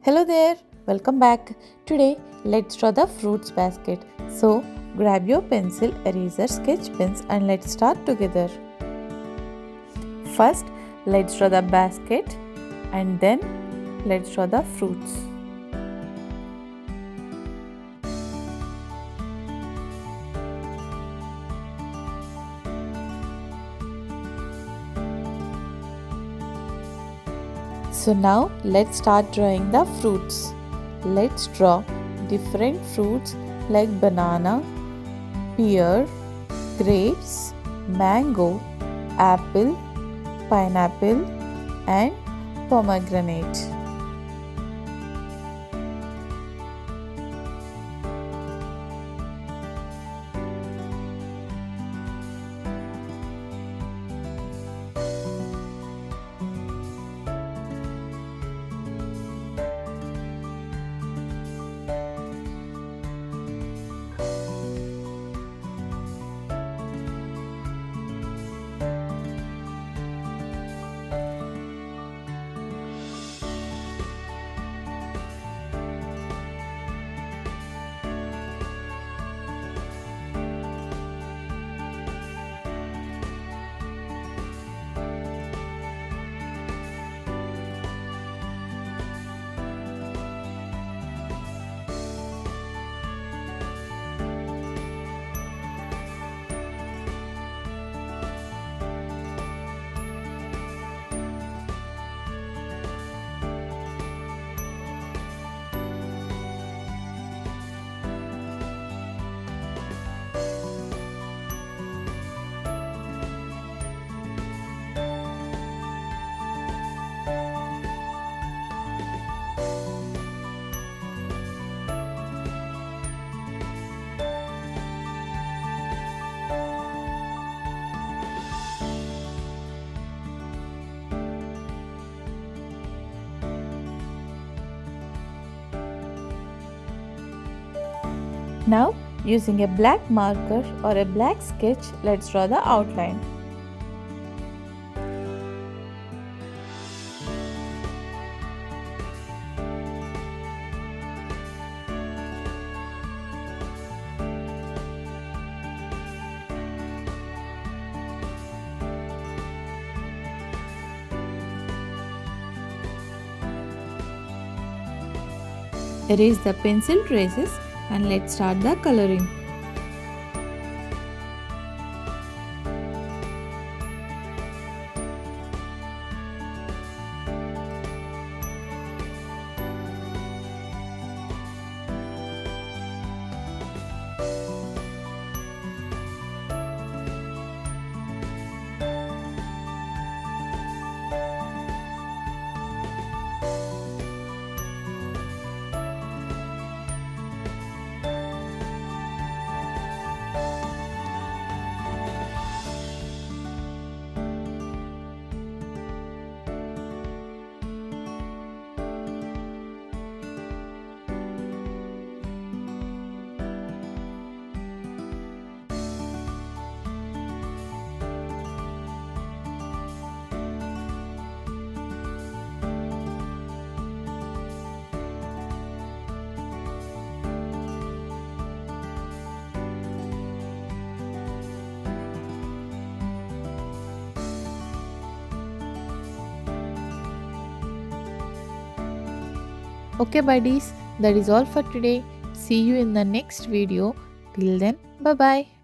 Hello there, welcome back. Today let's draw the fruits basket. So grab your pencil, eraser, sketch pens and let's start together. First let's draw the basket and then let's draw the fruits. So now let's start drawing the fruits. Let's draw different fruits like banana, pear, grapes, mango, apple, pineapple and pomegranate. Now using a black marker or a black sketch, let's draw the outline. Erase the pencil traces and let's start the coloring. Okay buddies, that is all for today. See you in the next video. Till then, bye bye.